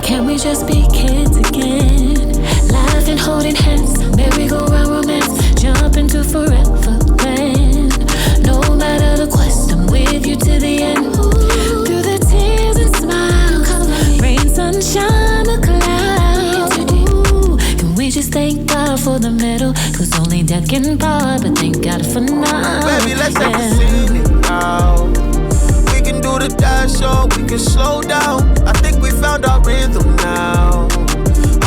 Can we just be kids again? Laughing, holding hands, merry-go-round romance, jump into forever land. No matter the quest, I'm with you to the end. Through the tears and smiles, rain, sunshine, the clouds. Can we just thank God for the middle? Cause only death can part, but thank God for now. Baby, let's have a scene it now. We can do the dash show, we can slow down. I think we found our rhythm now.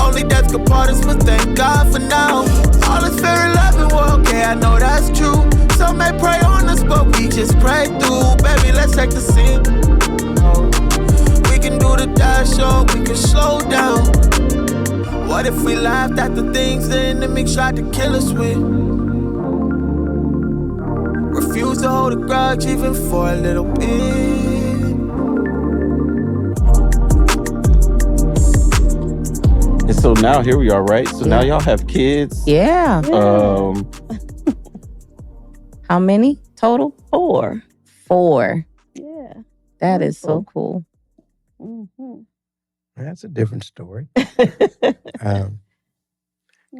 Only death could part us, but thank God for now. All is fair in love and war, okay, I know that's true. Some may pray on us, but we just pray through. Baby, let's take the scene. We can do the dash show, we can slow down. What if we laughed at the things the enemy tried to kill us with? Refuse to hold a grudge even for a little bit. And so now here we are, right? So now y'all have kids. Yeah. How many total? 4. 4. Yeah. That is so cool. Mm-hmm. That's a different story.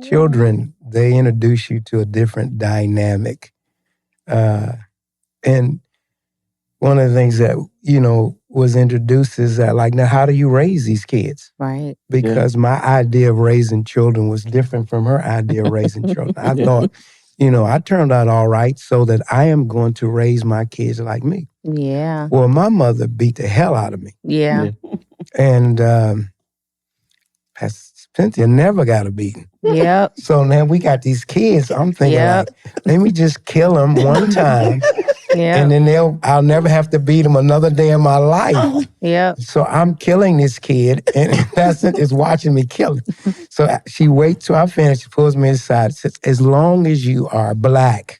Children, they introduce you to a different dynamic. And one of the things that, was introduced is that, like, now, how do you raise these kids? Right. Because my idea of raising children was different from her idea of raising children. I thought, I turned out all right, so that I am going to raise my kids like me. Yeah. Well, my mother beat the hell out of me. Yeah. And Cynthia never got a beating. Yep. So now we got these kids. I'm thinking, Yep. like, let me just kill them one time. Yeah. And then I'll never have to beat them another day in my life. Yep. So I'm killing this kid, and that's it, is watching me kill him. So she waits till I finish, she pulls me aside, says, as long as you are black,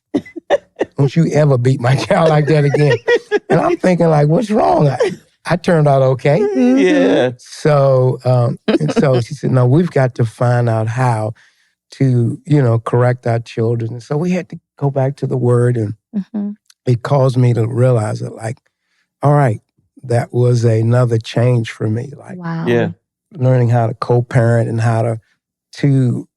don't you ever beat my child like that again. And I'm thinking, like, what's wrong? I turned out okay. Yeah. So, and so she said, no, we've got to find out how to, correct our children. And so we had to go back to the word, and it caused me to realize that, like, all right, that was another change for me. Like, Wow. Yeah. learning how to co-parent and how to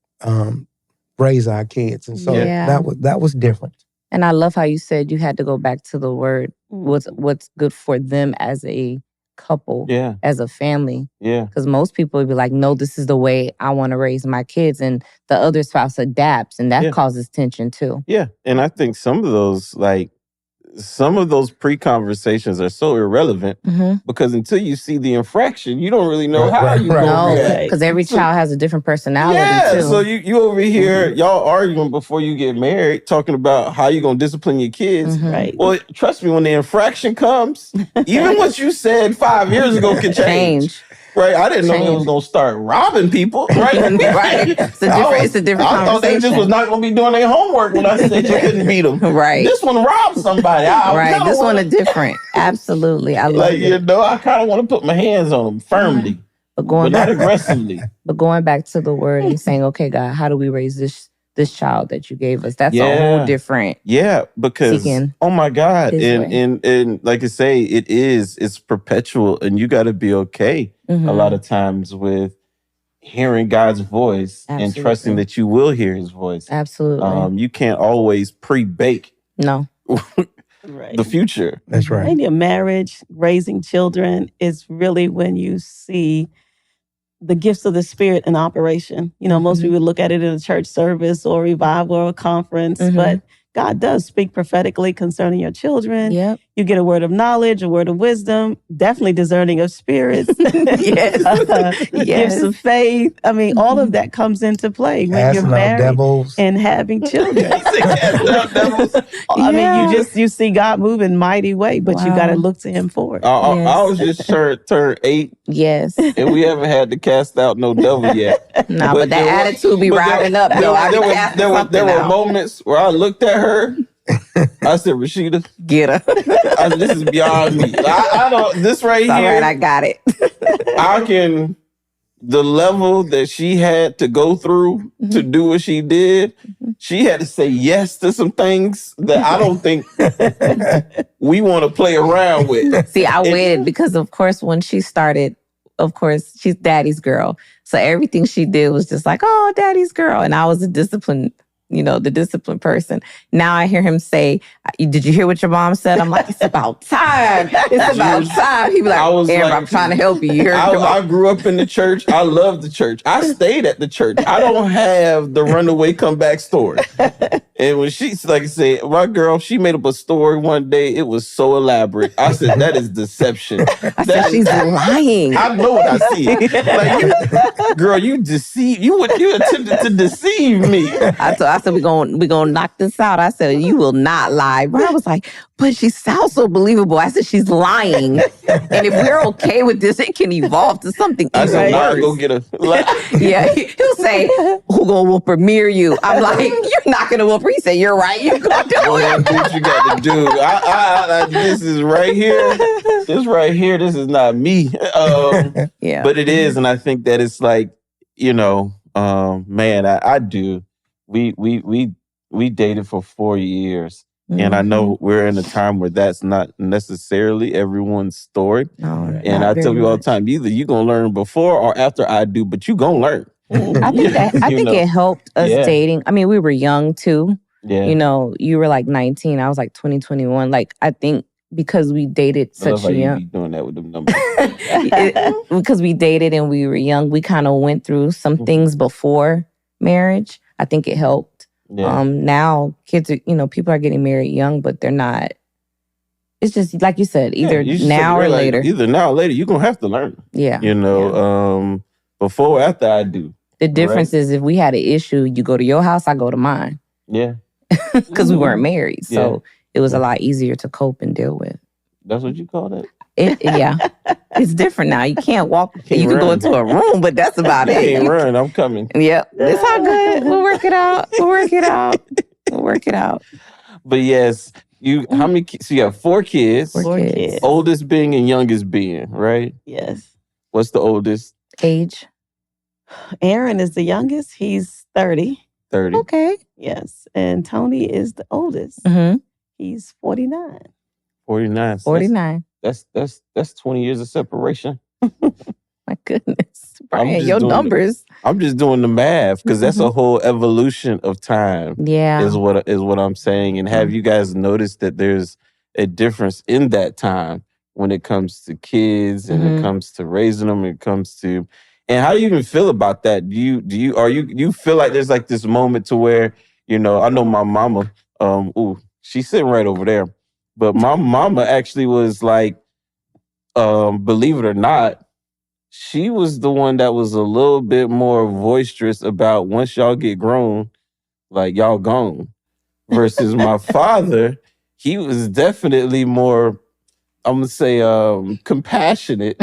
raise our kids. And so that was different. And I love how you said you had to go back to the word, what's good for them as a couple, as a family. Yeah. Because most people would be like, no, this is the way I want to raise my kids. And the other spouse adapts, and that causes tension too. Yeah. And I think some of those pre-conversations are so irrelevant because until you see the infraction, you don't really know how you're going to react. Because every child has a different personality too. So you over here, y'all arguing before you get married, talking about how you're going to discipline your kids. Right. Well, trust me, when the infraction comes, even what you said 5 years ago can change. Right, I didn't know they was gonna start robbing people. Right, right. It's a different I thought they just was not gonna be doing their homework when I said you couldn't beat them. Right. This one robbed somebody. This one is different. Absolutely, I love it. I kind of want to put my hands on them firmly, but not aggressively. But going back to the word and saying, "Okay, God, how do we raise this child that you gave us?" That's a whole different. Yeah, because oh my God, and like I say, it's perpetual, and you got to be okay a lot of times with hearing God's voice and trusting that you will hear His voice. Absolutely. You can't always pre-bake. No. Right. The future. That's right. In your marriage, raising children is really when you see the gifts of the Spirit in operation. Most people look at it in a church service or revival or a conference, but God does speak prophetically concerning your children. Yep. You get a word of knowledge, a word of wisdom, definitely discerning of spirits. Gifts of faith. I mean, all of that comes into play when you're married and having children. I mean, you see God move in mighty way, but you got to look to Him for it. I was just turned 8. Yes. And we haven't had to cast out no devil yet. No, but that attitude be rising up. There were moments where I looked at her. I said, Rashida, get her. This is beyond me. I don't. This right all here. Right, I got it. The level that she had to go through to do what she did. She had to say yes to some things that I don't think we want to play around with. See, I waited because, of course, when she started of course, she's daddy's girl. So everything she did was just like, oh, daddy's girl. And I was the disciplined person. Now I hear him say, did you hear what your mom said? I'm like, it's about time. It's about time. He be like, Amber, I'm trying to help you. I grew up in the church. I love the church. I stayed at the church. I don't have the runaway comeback story. And when she's like I said, my girl, she made up a story one day. It was so elaborate. I said, that is deception. I said, she's lying. I know what I see. Like, girl, you deceive. You attempted to deceive me. I said, we're gonna knock this out. I said, you will not lie. But I was like, but she sounds so believable. I said, she's lying. And if we're okay with this, it can evolve to something even worse. I said, go get her. Yeah, he'll say, who gonna whoop her? Mirror you. I'm like, you're not gonna whoop her. He said, you're right. You're gonna do it. Do what you got to do. This is right here. This right here. This is not me. Yeah. But it is. And I think that it's like, man, I do. We dated for 4 years. Mm-hmm. And I know we're in a time where that's not necessarily everyone's story. No, and I tell you all the time, either you're going to learn before or after I do, but you're going to learn. I think it helped us dating. I mean, we were young too. Yeah. You were like 19. I was like 20, 21. Like, I think because we dated such young. You be doing that with them numbers. Because we dated and we were young, we kind of went through some things before marriage. I think it helped. Yeah. Now kids are, people are getting married young, but they're not. It's just like you said, either now or later. Either now or later, you're going to have to learn. Yeah. Before or after I do. The difference is if we had an issue, you go to your house, I go to mine. Yeah. Because we weren't married. So it was a lot easier to cope and deal with. That's what you call it? Yeah. It's different now. You can't walk. You can go into a room, but that's about it. You can't run. I'm coming. Yep. It's all good. We'll work it out. But yes, how many kids? So you have 4 kids. 4 kids. Oldest being and youngest being, right? Yes. What's the oldest? Age? Aaron is the youngest. He's 30. 30. Okay. Yes. And Tony is the oldest. Mm-hmm. He's 49. 49. 49. That's 20 years of separation. My goodness. Bryan, your numbers. I'm just doing the math because that's a whole evolution of time. Yeah. Is what I'm saying. And have you guys noticed that there's a difference in that time when it comes to kids and it comes to raising them, it comes to, and how do you even feel about that? Do you feel like there's like this moment to where, I know my mama, she's sitting right over there. But my mama actually was like, believe it or not, she was the one that was a little bit more boisterous about once y'all get grown, like y'all gone. Versus my father, he was definitely more, I'm going to say, compassionate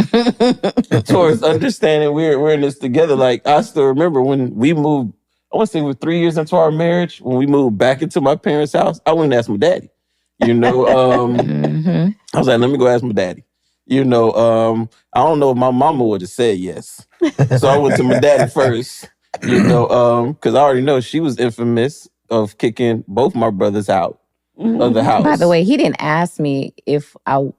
towards understanding we're in this together. Like, I still remember when we moved, I want to say we're 3 years into our marriage, when we moved back into my parents' house, I went and asked my daddy. I was like, let me go ask my daddy. I don't know if my mama would have said yes. So I went to my daddy first, because I already know she was infamous of kicking both my brothers out of the house. By the way, he didn't ask me if I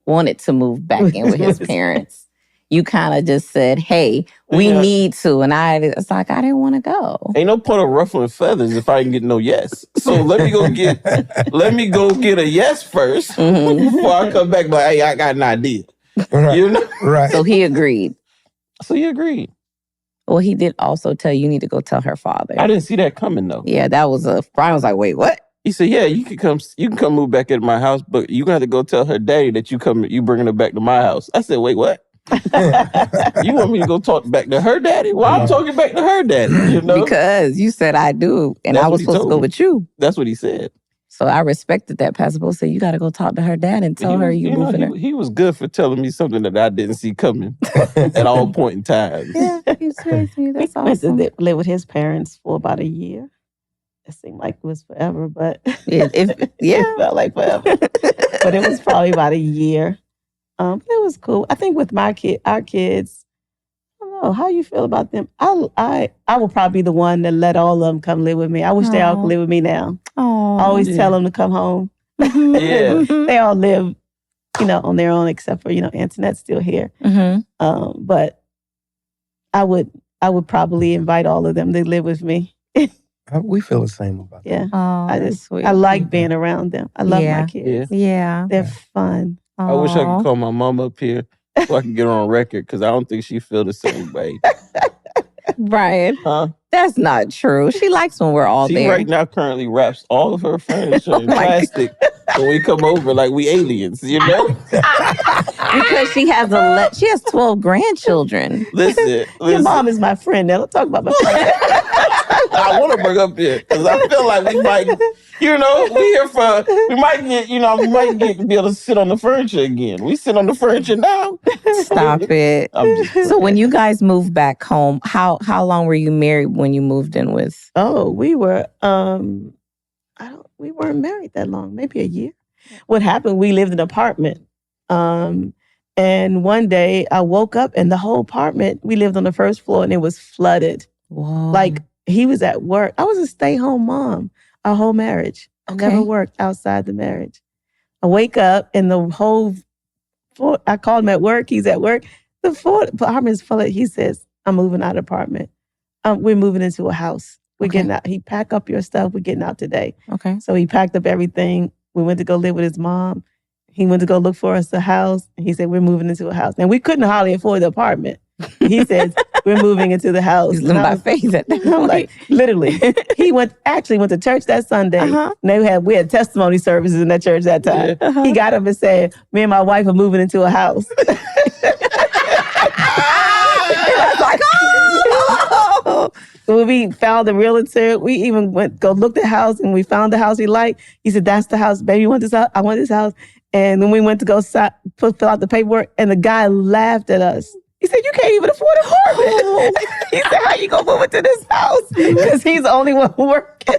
wanted to move back in with his parents. You kind of just said, hey, we need to. And it's like, I didn't want to go. Ain't no point of ruffling feathers if I can get no yes. So let me go get a yes first before I come back. But hey, I got an idea. Right. Right. So he agreed. Well, he did also tell you need to go tell her father. I didn't see that coming though. Yeah, Bryan was like, wait, what? He said, yeah, you can come move back into my house, but you're going to have to go tell her daddy that you bringing her back to my house. I said, wait, what? You want me to go talk back to her daddy? Well, I'm talking back to her daddy, Because you said I do, and I was supposed to go with you. That's what he said. So I respected that. Pastor Bo said, you got to go talk to her dad and tell her you moving her. He was good for telling me something that I didn't see coming at all point in time. Yeah, he's crazy. That's awesome. He lived with his parents for about a year. It seemed like it was forever, but it felt like forever. But it was probably about a year. But it was cool. I think with our kids, I don't know how you feel about them. I will probably be the one that let all of them come live with me. I wish they all could live with me now. Oh, I always tell them to come home. Yeah, they all live on their own, except for, Antoinette's still here. But I would probably invite all of them to live with me. We feel the same about that. Yeah. Oh, sweet. I like being around them. I love my kids. Yeah. They're fun. I wish I could call my mom up here so I can get her on record, because I don't think she feel the same way. Bryan, that's not true. She likes when we're all there. She right now currently wraps all of her furniture in plastic when we come over like we aliens, Because she has 12 grandchildren. Listen. Your mom is my friend. Now don't talk about my friend. I want to bring up here because I feel like we might, we might be able to sit on the furniture again. We sit on the furniture now. Stop it. So when you guys moved back home, how long were you married when you moved in with? Oh, we were, we weren't married that long, maybe a year. What happened, we lived in an apartment. And one day I woke up and the whole apartment, we lived on the first floor and it was flooded. Whoa. Like he was at work. I was a stay-home mom our whole marriage. I never worked outside the marriage. I wake up and the whole floor, I called him at work. He's at work. The apartment is flooded. He says, I'm moving out of the apartment. We're moving into a house. We're getting out. He pack up your stuff. We're getting out today. Okay. So he packed up everything. We went to go live with his mom. He went to go look for us a house. He said, we're moving into a house. And we couldn't hardly afford the apartment. He says, we're moving into the house. He's living by faith at that point. I'm like, literally. He went to church that Sunday. And we had testimony services in that church that time. He got up and said, me and my wife are moving into a house. I was like, oh! When we found the realtor, we even look at the house and we found the house he liked. He said, that's the house. Baby, you want this house? I want this house. And then we went to go fill out the paperwork and the guy laughed at us. He said, you can't even afford an apartment. He said, how you going to move into this house? Because he's the only one working.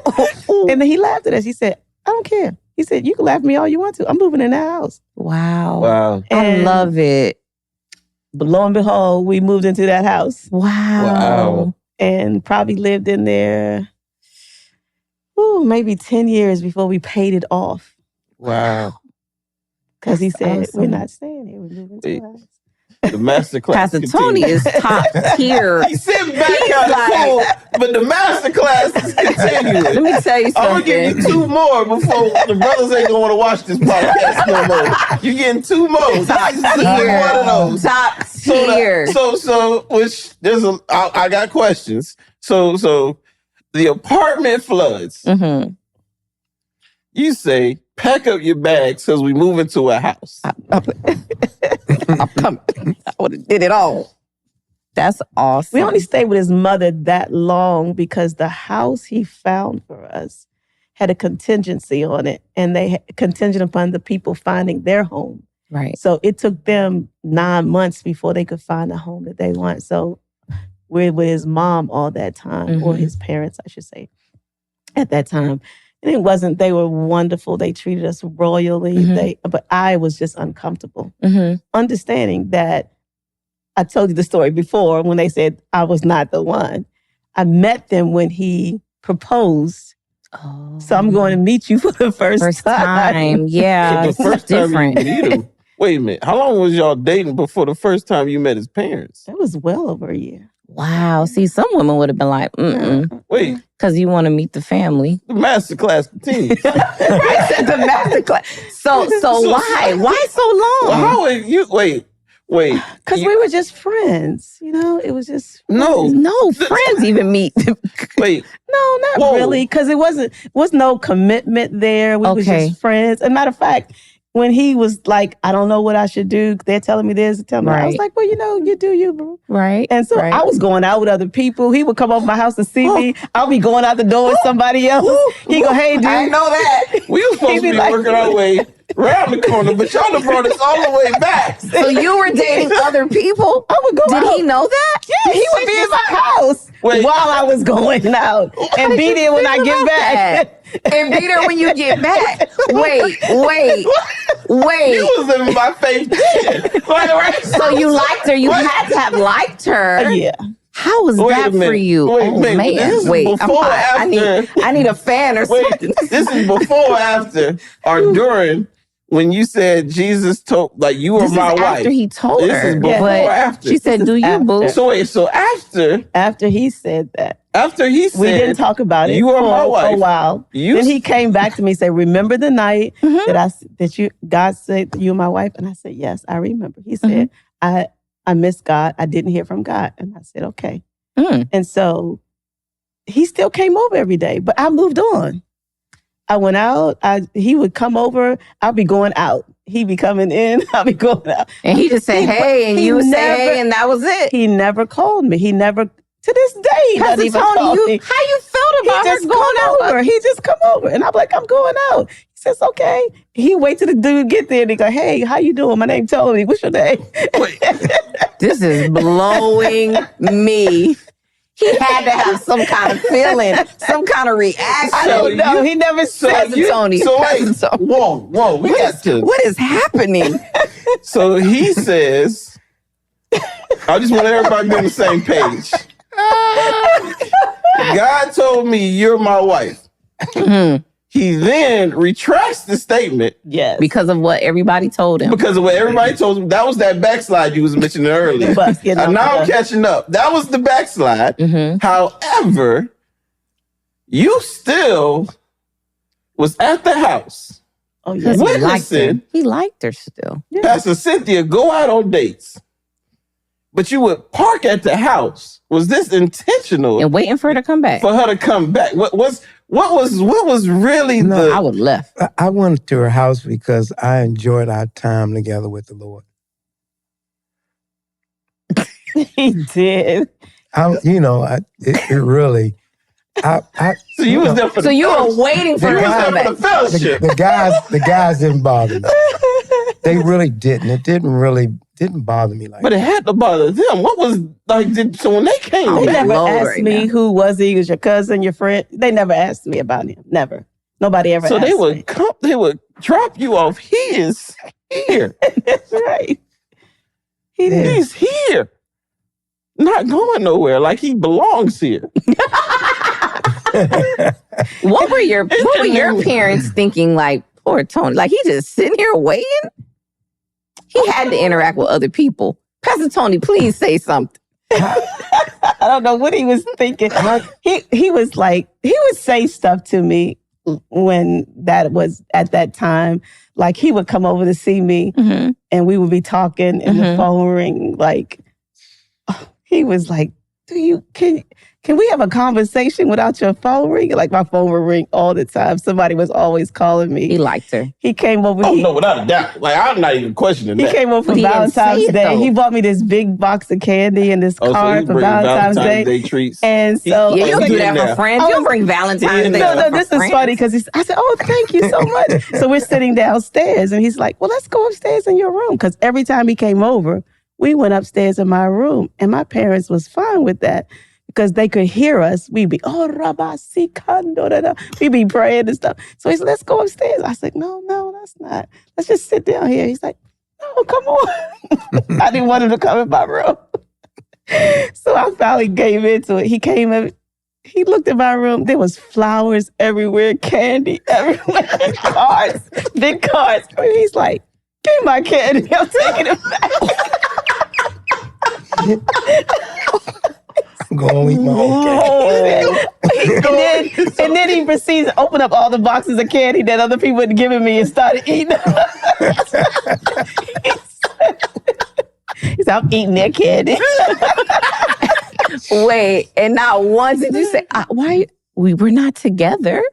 And then he laughed at us. He said, I don't care. He said, you can laugh at me all you want to. I'm moving in that house. Wow. I love it. But lo and behold, we moved into that house. Wow. And probably lived in there, maybe 10 years before we paid it off. Wow. Because he said, we're not staying here. We're moving to a house. The masterclass. Pastor Tony is top tier. He's sitting back out of school, but the masterclass is continuing. Let me tell you something. I'm gonna give you 2 more before the brothers ain't gonna want to watch this podcast no more. You're getting 2 more. Top tier. One of those. Top tier. I got questions. So the apartment floods. Mm-hmm. You say, pack up your bags because we move into a house. I would have did it all. That's awesome. We only stayed with his mother that long because the house he found for us had a contingency on it, and they had contingent upon the people finding their home. Right. So it took them 9 months before they could find a home that they want. So we're with his mom all that time, or his parents, I should say, at that time. And it wasn't, they were wonderful. They treated us royally. But I was just uncomfortable. Understanding that, I told you the story before when they said I was not the one. I met them when he proposed. Oh. So I'm going to meet you for the first time. Yeah, the first time you meet him. Wait a minute. How long was y'all dating before the first time you met his parents? It was well over a year. Wow. See, some women would have been like, Wait. Because you want to meet the family. The masterclass continues. Right, said the masterclass. So why? Why so long? Well, how are you? Wait. Because we were just friends. It was just... No, friends even meet. Wait. No, not really. Because it was no commitment there. We were just friends. As a matter of fact, when he was like, I don't know what I should do. They're telling me this, I was like, well, you do you, bro. Right. And so I was going out with other people. He would come over my house to see me. I'll be going out the door with somebody else. He go, hey, dude. I didn't know that. We were supposed to be working our way around the corner, but y'all done brought us all the way back. So you were dating other people? I would go out. Did he know that? Yeah, he would be in my house while I was going out. And be there when I get back. And be there when you get back. Wait. You was living by faith then. So you liked her. You had to have liked her. Yeah. How was that for you? I need a fan or something. This is before or after or during when you said Jesus told, like, you are my wife. After he told her. This is before or after? She said, do you, boo? So after he said that. After he said, we didn't talk about it you are my wife. For a while. Then he came back to me and said, remember the night that God said you are my wife? And I said, yes, I remember. He said, I missed God. I didn't hear from God. And I said, okay. And so he still came over every day, but I moved on. I went out. He would come over. I'll be going out. He'd be coming in. I'll be going out. And he just say, hey, and you would say, hey, and that was it. He never called me. He never, to this day, he doesn't even call me. How you felt about her going over? He just come over. And I'm like, I'm going out. He says, okay. He wait till the dude get there and he go, hey, how you doing? My name Tony. What's your name? This is blowing me. He had to have some kind of feeling, some kind of reaction. I don't know. He never said Tony. So wait, whoa, we got to. What is happening? So he says, I just want everybody to be on the same page. God told me you're my wife. He then retracts the statement. Yes. Because of what everybody told him. Because of what everybody told him. That was that backslide you was mentioning earlier. And now I'm catching up. That was the backslide. However, you still was at the house. Oh, yes. Witnessing. He liked her still. Yeah. Pastor Cynthia go out on dates. But you would park at the house. Was this intentional? And waiting for her to come back. For her to come back. What was really I would left. I went to her house because I enjoyed our time together with the Lord. He did. It really. So you was there for So you were waiting for her to come back. The fellowship. The guys didn't bother me. They really didn't. It didn't bother me like But it had to bother them. What was so when they came They back, never asked me who was he? Was your cousin, your friend? They never asked me about him. Never. Nobody ever asked me. So they would drop you off. He is here. That's right. He's here. Not going nowhere. Like he belongs here. What were your parents thinking, like, poor Tony? Like, he just sitting here waiting? He had to interact with other people. Pastor Tony, please say something. I don't know what he was thinking. He was like, he would say stuff to me when that was at that time. Like, he would come over to see me and we would be talking and the phone ring. Like, he was like, can we have a conversation without your phone ringing? Like, my phone would ring all the time. Somebody was always calling me. He liked her. He came over. Oh, no, without a doubt. Like, I'm not even questioning that. He came over for Valentine's Day. He bought me this big box of candy and this card for Valentine's Day treats. And so... you don't do that for friends. You don't bring Valentine's Day. No, this is funny because I said, oh, thank you so much. So we're sitting downstairs and he's like, well, let's go upstairs in your room. Because every time he came over, we went upstairs in my room. And my parents was fine with that. Because they could hear us. We'd be, we'd be praying and stuff. So he said, let's go upstairs. I said, no, that's not. Let's just sit down here. He's like, no, come on. I didn't want him to come in my room. So I finally gave into it. He came in, he looked at my room. There was flowers everywhere, candy everywhere, cards, big cards. He's like, give me my candy. I'm taking it back. I'm going to eat my own candy. And then he proceeds to open up all the boxes of candy that other people had given me and started eating. He said, I'm eating their candy. Wait, and not once did you say, why? We were not together?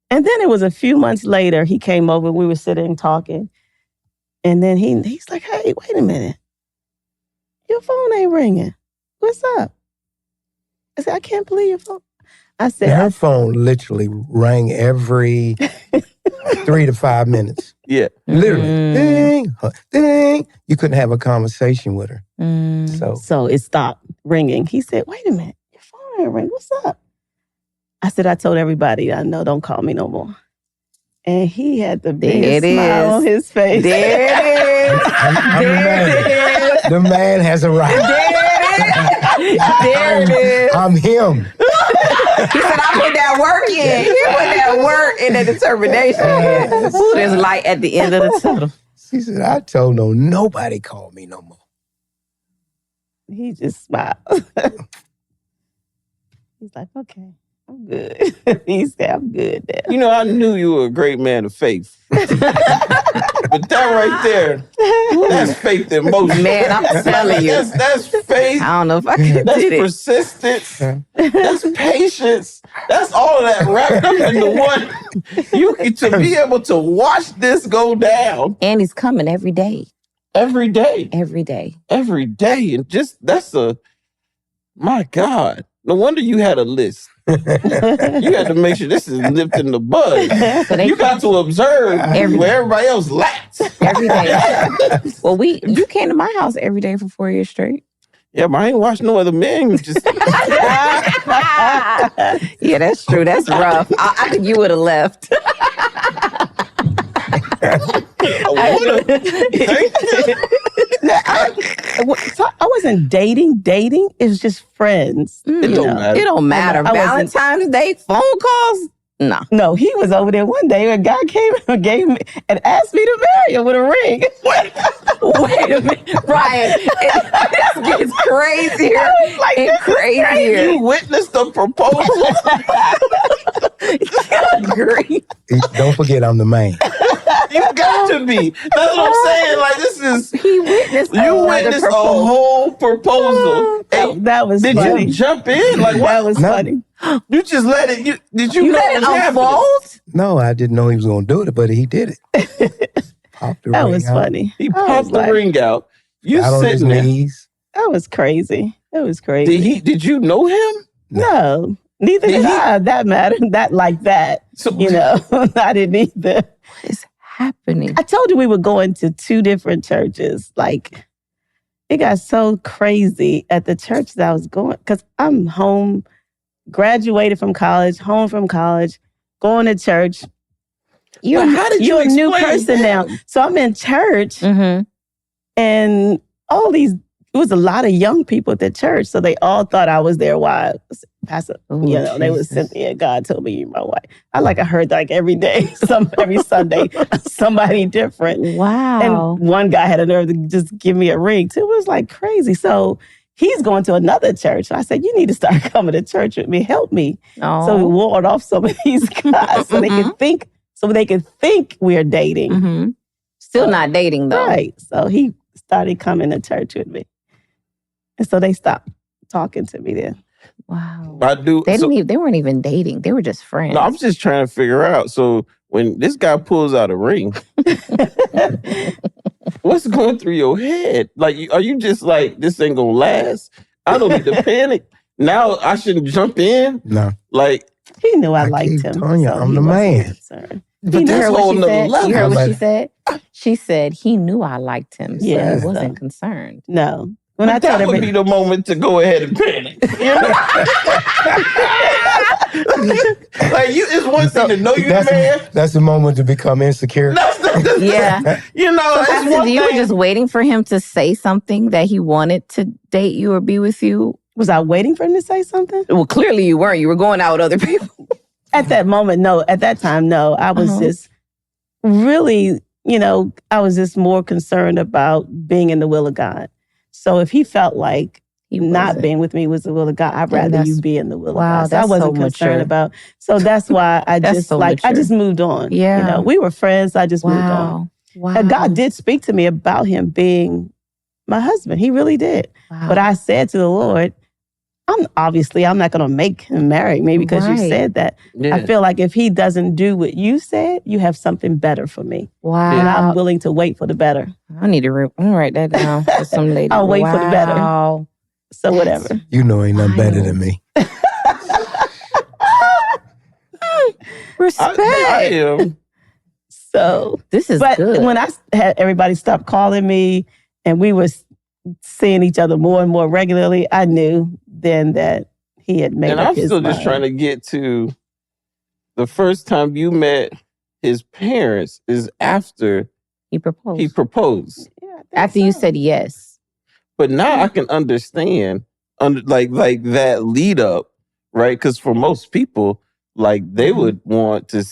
And then it was a few months later, he came over, we were sitting talking. And then he's like, hey, wait a minute. Your phone ain't ringing. What's up? I said, I can't believe your phone. I said, her phone literally rang every 3 to 5 minutes. Yeah. Literally. Ding, ding. You couldn't have a conversation with her. So it stopped ringing. He said, wait a minute, your phone ain't ringing. What's up? I said, I told everybody I know, don't call me no more. And he had the biggest smile on his face. There it is. The man has arrived. There it is. I'm him. He said, I put that work in. He put that work in the determination. Ooh, there's light at the end of the tunnel. She said, I told nobody call me no more. He just smiled. He's like, okay, I'm good. He said, I'm good now. You know, I knew you were a great man of faith. But that right there, that's faith in motion. Man, I'm telling you. That's faith. I don't know if I can That's do it. persistence. That's patience. That's all of that wrapped up into one. To be able to watch this go down. And he's coming every day. Every day. Every day. Every day. And my God. No wonder you had a list. You had to make sure this is nipped in the bud. So you got to observe where everybody else lacks. Every day. Well, you came to my house every day for 4 years straight. Yeah, but I ain't watched no other men. Yeah, that's true. That's rough. I think you would have left. I wasn't dating. It was just friends. It don't matter. It don't matter. Valentine's Day, phone calls? No, he was over there one day. A guy came and gave me and asked me to marry him with a ring. Wait a minute, Bryan. This gets crazier and crazier. You witnessed the proposal? Don't forget, I'm the man. You got to be. That's what I'm saying. Like, this is... He witnessed You witnessed a whole proposal. That was Did funny. you jump in? Like, what? That was funny. You just let it... Did you know let it it was happening? unfold? No, I didn't know he was going to do it, but he did it. Popped the That ring was out. funny. He popped the ring out. You Got on his sitting there. knees. That was crazy. It was crazy. Did you know him? No. Neither did I. That mattered. That like that. So, I didn't either. What is happening? I told you we were going to 2 different churches. Like, it got so crazy at the church that I was going. Because I'm home, graduated from college, home from college, going to church. You're a new person now. So I'm in church, and all these, it was a lot of young people at the church. So they all thought I was their wife. Pastor, they was Cynthia. God told me you're my wife. I heard every day, every Sunday, somebody different. Wow. And one guy had a nerve to just give me a ring too. It was crazy. So he's going to another church. I said, you need to start coming to church with me. Help me. Oh. So we ward off some of these guys so they can think we're dating. Mm-hmm. Still not dating though. Right. So he started coming to church with me. And so they stopped talking to me then. Wow. I do. They weren't even dating. They were just friends. No, I'm just trying to figure out. So when this guy pulls out a ring, what's going through your head? Are you just this ain't gonna last? I don't need to panic. Now I shouldn't jump in? No. He knew I liked him. Tanya, so I'm the man. But that's a whole nother level. You heard what she said? She said he knew I liked him, so Yeah. he wasn't concerned. No. But that would be the moment to go ahead and panic. You know? It's one thing to know you're the man. That's the moment to become insecure. Yeah. It's one you were thing. just waiting for him to say something that he wanted to date you or be with you. Was I waiting for him to say something? Well, clearly you weren't. You were going out with other people. At that moment, no. At that time, no. I was just really, I was just more concerned about being in the will of God. So if he felt like not being with me was the will of God, I'd rather you be in the will of God. So I wasn't concerned about. So that's why I just I just moved on. Yeah. We were friends. I just moved on. Wow. And God did speak to me about him being my husband. He really did. Wow. But I said to the Lord, I'm not going to make him marry me because you said that. Yeah. I feel like if he doesn't do what you said, you have something better for me. Wow. And I'm willing to wait for the better. I need to write that down for some lady. I'll wait for the better. Wow. So whatever. Ain't nothing better than me. Respect. I am. So this is but good. when I had everybody stop calling me and we were seeing each other more and more regularly, I knew then that he had made up his mind. And I'm still just trying to get to the first time you met his parents is after he proposed. Yeah, After you said yes. But now I can understand like that lead up right? Because for most people, like they would want to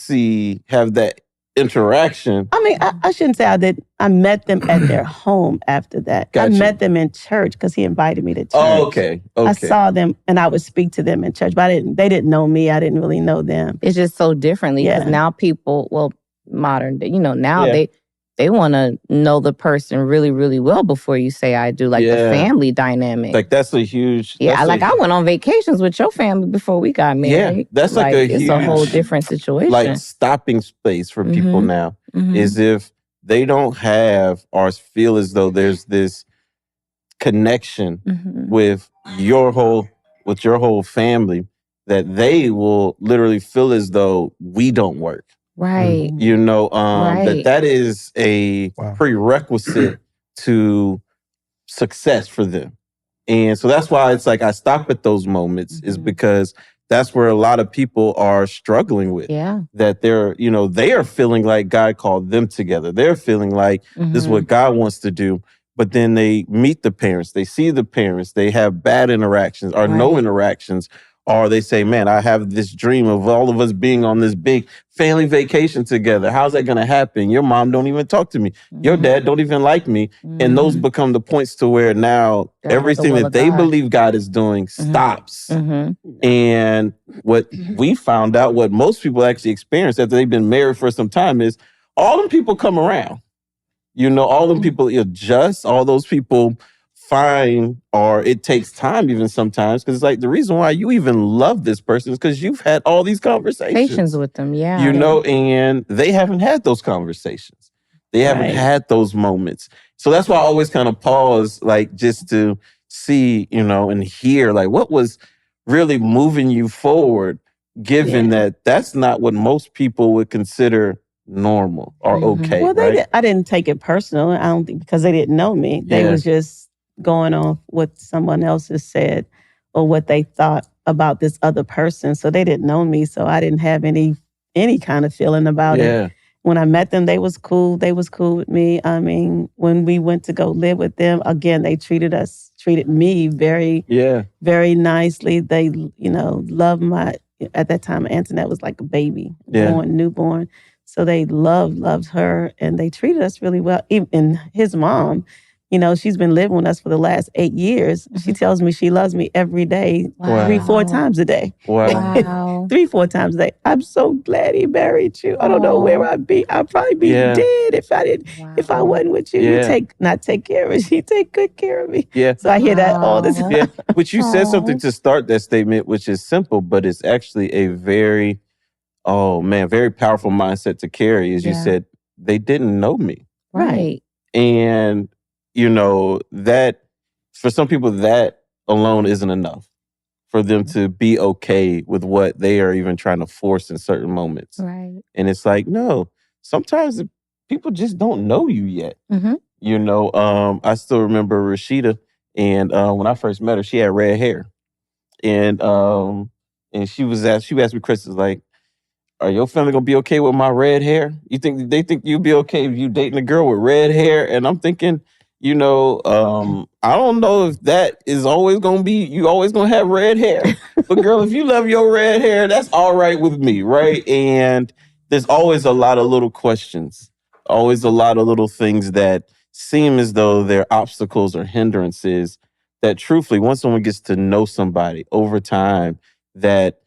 have that interaction. I mean, I shouldn't say I did. I met them at their home after that. Gotcha. I met them in church because he invited me to church. Oh, okay. I saw them and I would speak to them in church, but they didn't know me. I didn't really know them. It's just so differently because now people, modern day, now they want to know the person really, really well before you say I do. Like the family dynamic. Like that's a huge... I went on vacations with your family before we got married. Yeah, that's like a huge... It's a whole different situation. Like stopping space for people now is if they don't have or feel as though there's this connection with your whole family that they will literally feel as though we don't work. Right. That is a prerequisite to success for them. And so that's why it's like I stop at those moments is because that's where a lot of people are struggling with. Yeah. That they are feeling like God called them together. They're feeling like this is what God wants to do. But then they meet the parents, they see the parents, they have bad interactions or no interactions. Or they say, man, I have this dream of all of us being on this big family vacation together. How's that going to happen? Your mom don't even talk to me. Your dad don't even like me. And those become the points to where now everything that they believe God is doing stops. And what we found out, what most people actually experience after they've been married for some time is all them people come around. All them people adjust, all those people find, or it takes time even sometimes, because it's like the reason why you even love this person is because you've had all these conversations with them, and they haven't had those conversations. They haven't had those moments. So that's why I always kind of pause, like just to see, and hear like what was really moving you forward, given that that's not what most people would consider normal or okay. Well, I didn't take it personal. I don't think because they didn't know me. They was just going on what someone else has said or what they thought about this other person. So they didn't know me. So I didn't have any kind of feeling about it. When I met them, they was cool. They was cool with me. I mean, when we went to go live with them, again, they treated me very, very nicely. They, loved at that time, Antoinette was like a baby, newborn. So they loved her and they treated us really well. Even his mom, she's been living with us for the last 8 years. She tells me she loves me every day, 3-4 times a day. Wow. 3-4 times a day. I'm so glad he married you. I don't know where I'd be. I'd probably be dead if if I wasn't with you. You not take care of me. She take good care of me. Yeah. So I hear that all the time. Yeah. But you said something to start that statement, which is simple, but it's actually a very, very powerful mindset to carry. As you said, they didn't know me. Right. And that for some people, that alone isn't enough for them to be okay with what they are even trying to force in certain moments. Right. And it's like, no, sometimes people just don't know you yet. I still remember Rashida, and when I first met her, she had red hair. And she asked me questions like, are your family gonna be okay with my red hair? They think you'd be okay if you dating a girl with red hair? And I'm thinking, I don't know if that is always gonna be, you always gonna have red hair. But girl, if you love your red hair, that's all right with me, right? And there's always a lot of little questions, always a lot of little things that seem as though they're obstacles or hindrances that truthfully, once someone gets to know somebody over time, that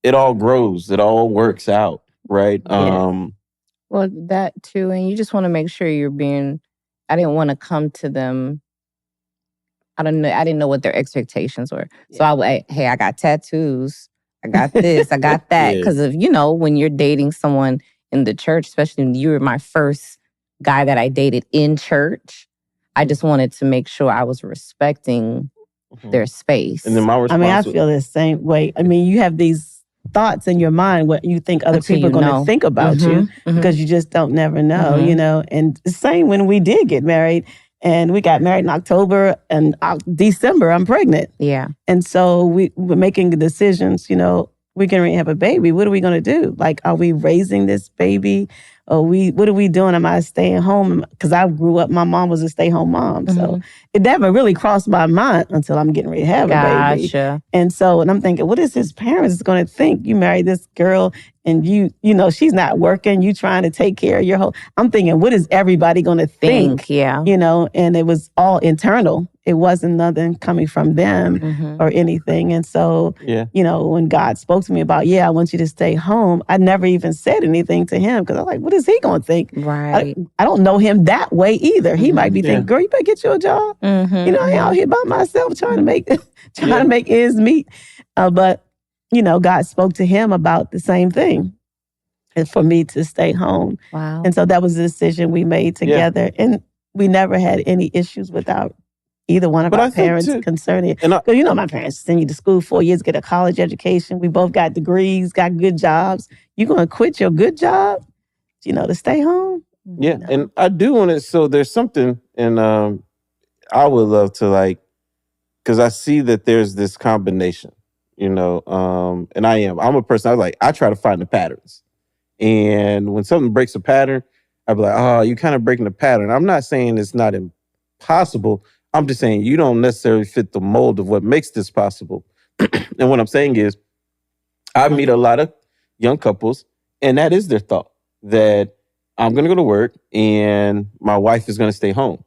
it all grows, it all works out, right? Well, that too, and you just want to make sure I didn't want to come to them. I didn't know what their expectations were. So I got tattoos, I got this, I got that. Because of, when you're dating someone in the church, especially when you were my first guy that I dated in church, I just wanted to make sure I was respecting their space. And then my response I feel the same way. I mean, you have these thoughts in your mind what you think other people are going to think about you because you just don't never know, And the same when we did get married, and we got married in October, and December I'm pregnant. Yeah. And so we were making decisions, we're going to have a baby. What are we going to do? Like, are we raising this baby? Or what are we doing? Am I staying home? Because I grew up, my mom was a stay-home mom. So it never really crossed my mind until I'm getting ready to have a baby. And I'm thinking, what is his parents going to think? You married this girl and you know, she's not working. You trying to take care of your whole... I'm thinking, what is everybody going to think? Yeah. You know, and it was all internal. It wasn't nothing coming from them or anything. And so, you know, when God spoke to me about, I want you to stay home, I never even said anything to him because I was like, what is he going to think? Right. I don't know him that way either. He might be thinking, girl, you better get you a job. You know, I ain't out here by myself trying to make ends meet. But, you know, God spoke to him about the same thing. And for me to stay home. Wow. And so that was a decision we made together. And we never had any issues without either one of our parents concerning it. Because you know, my parents send you to school 4 years, get a college education. We both got degrees, got good jobs. You going to quit your good job, you know, to stay home? Yeah, no. And I do want to, so there's something, and I would love to like, because I see that there's this combination, you know, and I'm a person, I try to find the patterns. And when something breaks a pattern, I'd be like, oh, you're kind of breaking the pattern. I'm not saying it's not impossible. I'm just saying you don't necessarily fit the mold of what makes this possible. And what I'm saying is I meet a lot of young couples, and that is their thought, that I'm going to go to work and my wife is going to stay home.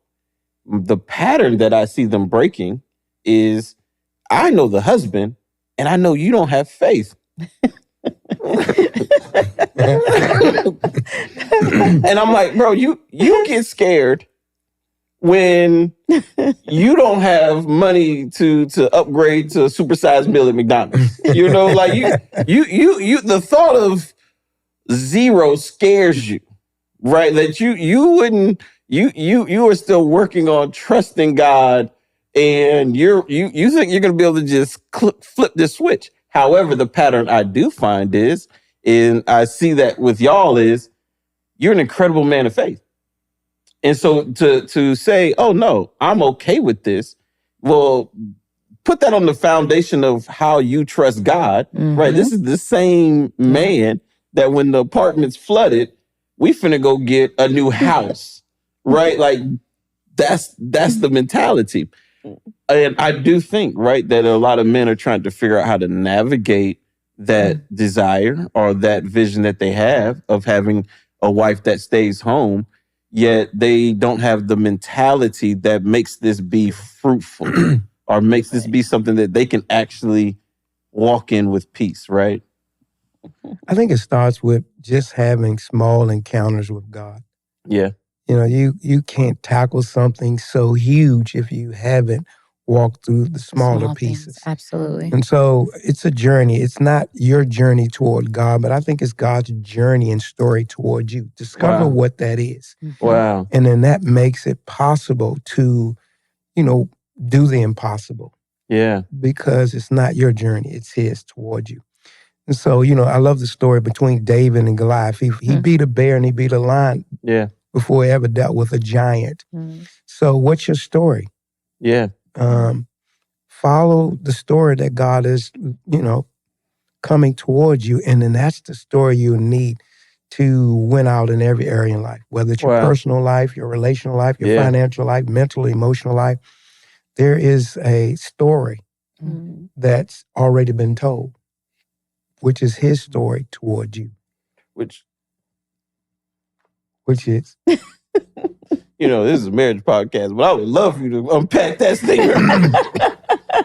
The pattern that I see them breaking is I know the husband and I know you don't have faith. And I'm like, bro, you get scared when you don't have money to upgrade to a supersized meal at McDonald's. You know, like you the thought of zero scares you, right? That you are still working on trusting God, and you think you're gonna be able to just flip this switch. However, the pattern I do find is, and I see that with y'all, is you're an incredible man of faith. And so to say, oh no, I'm okay with this, well, put that on the foundation of how you trust God, right? This is the same man that when the apartment's flooded, we finna go get a new house, right? Like that's the mentality. And I do think, right, that a lot of men are trying to figure out how to navigate that desire or that vision that they have of having a wife that stays home, yet they don't have the mentality that makes this be fruitful or makes this be something that they can actually walk in with peace, right? I think it starts with just having small encounters with God. Yeah. You know, you can't tackle something so huge if you haven't walked through the smaller pieces. Things. Absolutely. And so it's a journey. It's not your journey toward God, but I think it's God's journey and story toward you. Discover what that is. Wow. And then that makes it possible to, you know, do the impossible. Yeah. Because it's not your journey, it's his toward you. And so, you know, I love the story between David and Goliath. He beat a bear and he beat a lion before he ever dealt with a giant. So what's your story? Yeah. Follow the story that God is, you know, coming towards you. And then that's the story you need to win out in every area in life, whether it's your personal life, your relational life, your financial life, mental, emotional life. There is a story that's already been told, which is his story towards you. Which is... You know, this is a marriage podcast, but I would love for you to unpack that statement.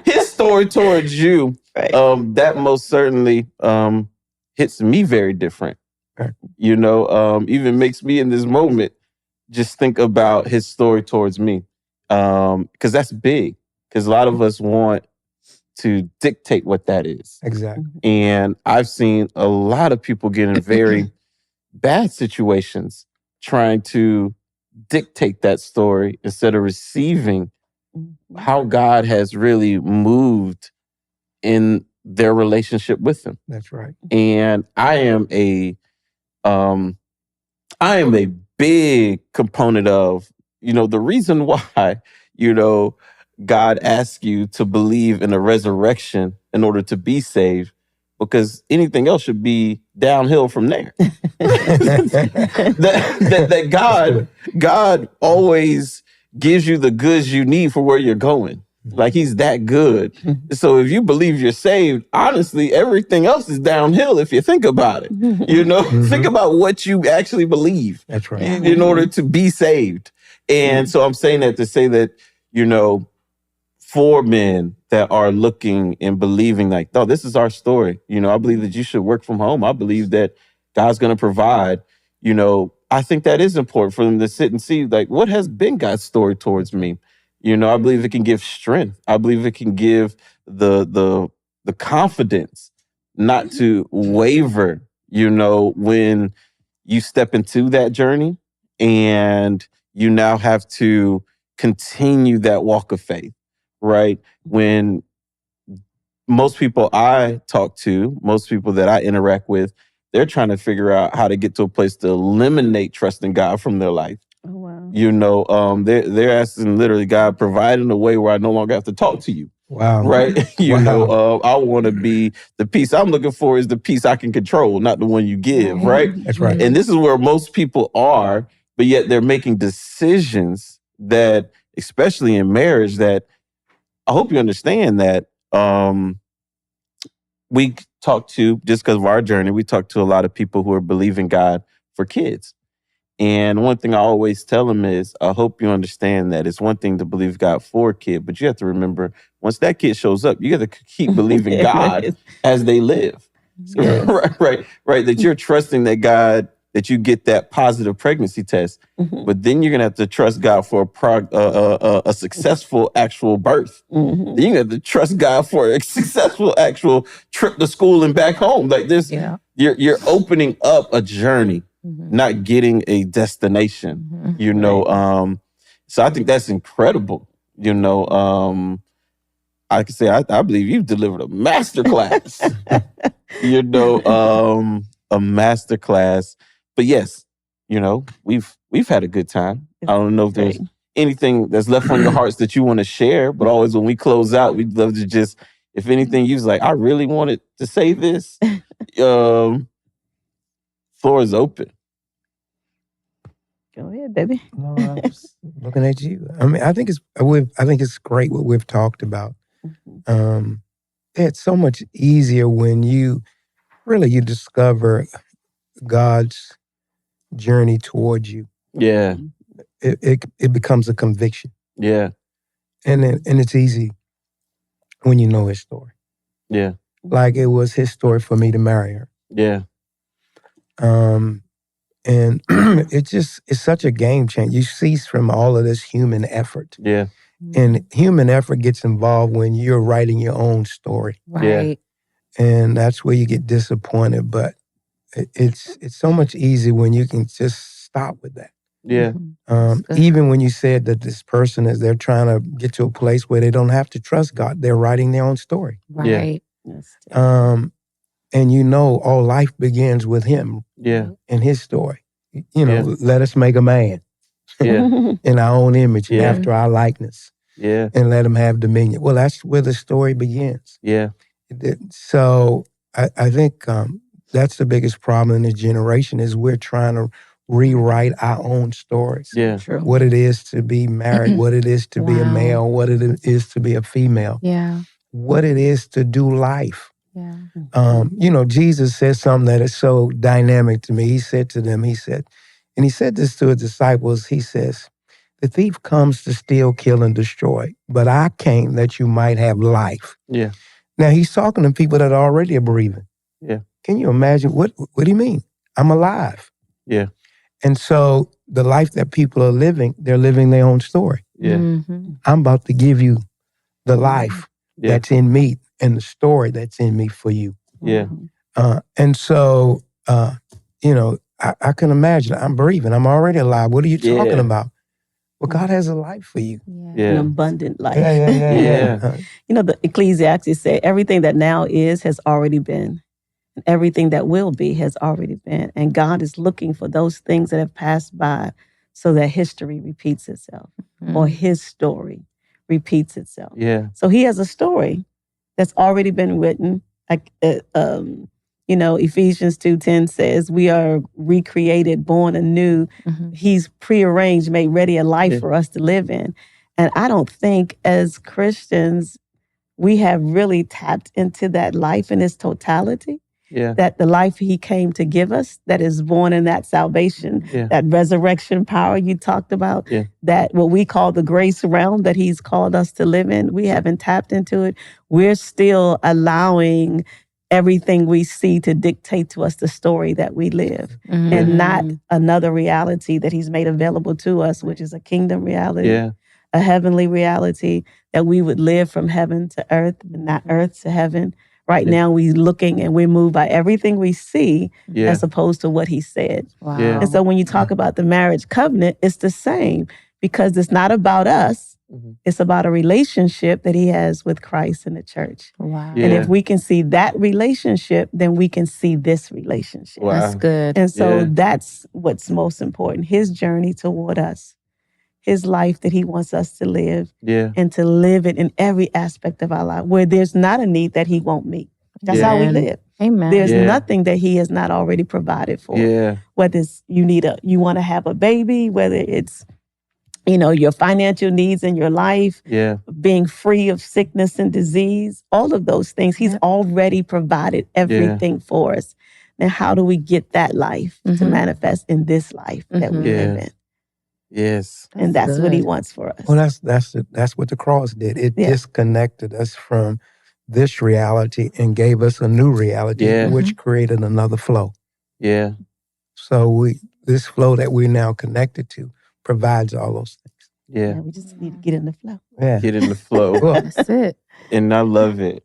His story towards you, that most certainly hits me very different. You know, even makes me in this moment just think about his story towards me. Because that's big. Because a lot of us want to dictate what that is. Exactly. And I've seen a lot of people get in very bad situations trying to dictate that story instead of receiving how God has really moved in their relationship with him. That's right. And I am a big component of, you know, the reason why, you know, God asks you to believe in a resurrection in order to be saved, because anything else should be downhill from there. that God always gives you the goods you need for where you're going. Like he's that good. So if you believe you're saved, honestly, everything else is downhill if you think about it. You know, think about what you actually believe. That's right. In order to be saved. And so I'm saying that to say that, you know, for men that are looking and believing like, oh, this is our story. You know, I believe that you should work from home. I believe that God's going to provide. You know, I think that is important for them to sit and see, like, what has been God's story towards me? You know, I believe it can give strength. I believe it can give the confidence not to waver, you know, when you step into that journey and you now have to continue that walk of faith. Right? When most people I talk to, most people that I interact with, they're trying to figure out how to get to a place to eliminate trusting God from their life. Oh, wow. You know, they're asking literally, God, provide in a way where I no longer have to talk to you. Wow. Right? You know, I want to be, the peace I'm looking for is the peace I can control, not the one you give. Right? That's right. And this is where most people are, but yet they're making decisions that, especially in marriage, that I hope you understand that we talk to, just because of our journey, we talk to a lot of people who are believing God for kids. And one thing I always tell them is, I hope you understand that it's one thing to believe God for a kid, but you have to remember, once that kid shows up, you got to keep believing God as they live. Yes. Right. That you're trusting that God, that you get that positive pregnancy test, but then you're gonna have to trust God for a successful actual birth. Then you have to trust God for a successful actual trip to school and back home. Like this, you're opening up a journey, not getting a destination. You know, so I think that's incredible. You know, I can say I believe you've delivered a masterclass. You know, a masterclass. But yes, you know, we've had a good time. I don't know if there's anything that's left on your hearts that you want to share, but always when we close out, we'd love to just, if anything, you was like, I really wanted to say this. Floor is open. Go ahead, baby. No, I'm just looking at you. I mean, I think it's great what we've talked about. It's so much easier when you discover God's journey towards you. Yeah. It becomes a conviction. Yeah. And it's easy when you know his story. Yeah. Like it was his story for me to marry her. Yeah. And it's such a game changer. You cease from all of this human effort. Yeah. And human effort gets involved when you're writing your own story. Right. And that's where you get disappointed. But it's so much easier when you can just stop with that. Yeah. Even when you said that this person they're trying to get to a place where they don't have to trust God. They're writing their own story. Right. Yeah. And you know, all life begins with him. Yeah. And his story. You know, let us make a man. Yeah. In our own image, and after our likeness. Yeah. And let him have dominion. Well, that's where the story begins. Yeah. So I think that's the biggest problem in this generation is we're trying to rewrite our own stories. Yeah. True. What it is to be married, what it is to be a male, what it is to be a female. Yeah. What it is to do life. Yeah. You know, Jesus said something that is so dynamic to me. He said to them, and he said this to his disciples, he says, the thief comes to steal, kill, and destroy, but I came that you might have life. Yeah. Now, he's talking to people that already are breathing. Yeah. Can you imagine? What do you mean? I'm alive. Yeah. And so the life that people are living, they're living their own story. Yeah. I'm about to give you the life that's in me and the story that's in me for you. Yeah. And so, you know, I can imagine I'm breathing. I'm already alive. What are you talking about? Well, God has a life for you. An abundant life. Yeah. You know, the Ecclesiastes say everything that now is has already been. And everything that will be has already been. And God is looking for those things that have passed by so that history repeats itself or his story repeats itself. Yeah. So he has a story that's already been written Ephesians 2:10 says we are recreated, born anew. He's prearranged, made ready a life for us to live in. And I don't think as Christians, we have really tapped into that life in its totality. That the life he came to give us, that is born in that salvation, that resurrection power you talked about, that what we call the grace realm that he's called us to live in, we haven't tapped into it. We're still allowing everything we see to dictate to us the story that we live, and not another reality that he's made available to us, which is a kingdom reality, a heavenly reality, that we would live from heaven to earth and not earth to heaven. Right now, we're looking and we're moved by everything we see as opposed to what he said. Wow. And so when you talk about the marriage covenant, it's the same, because it's not about us. It's about a relationship that he has with Christ and the church. Wow. And if we can see that relationship, then we can see this relationship. Wow. That's good. And so that's what's most important. His journey toward us, his life that he wants us to live, and to live it in every aspect of our life, where there's not a need that he won't meet. That's how we live. Amen. There's nothing that he has not already provided for. Whether it's you want to have a baby, whether it's your financial needs in your life, being free of sickness and disease, all of those things, he's already provided everything for us. Now, how do we get that life to manifest in this life that we live in? Yes. And that's what he wants for us. Well, that's what the cross did. It disconnected us from this reality and gave us a new reality, which created another flow. So this flow that we're now connected to provides all those things. We just need to get in the flow. Get in the flow. That's it. And I love it.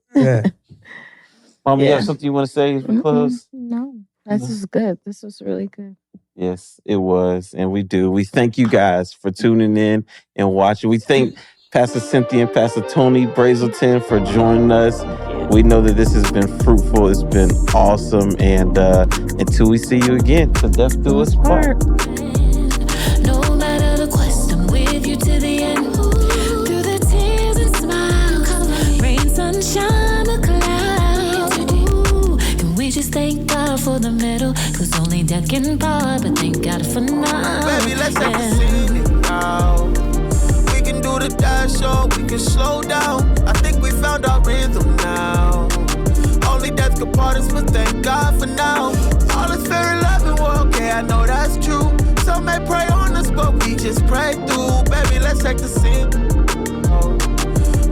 Mom, you have something you want to say as we close? No. This is good. This was really good. Yes, it was. And we do. We thank you guys for tuning in and watching. We thank Pastor Cynthia and Pastor Tony Brazelton for joining us. We know that this has been fruitful. It's been awesome. And until we see you again, till death do us part. No matter the quest, I'm with you to the end. Through the tears and smiles, rain, sunshine, or clouds. Can we just thank God for the middle? Cause only death can part, but thank God for now. Baby, let's take a scenic now. We can do the dash show, we can slow down. I think we found our rhythm now. Only death can part us, but thank God for now. All is fair in love and war, okay, I know that's true. Some may pray on us, but we just pray through. Baby, let's take the scene.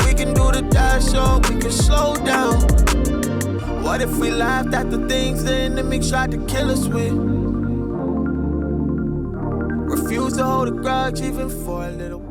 We can do the dash show, we can slow down. What if we laughed at the things the enemy tried to kill us with? Refuse to hold a grudge even for a little while.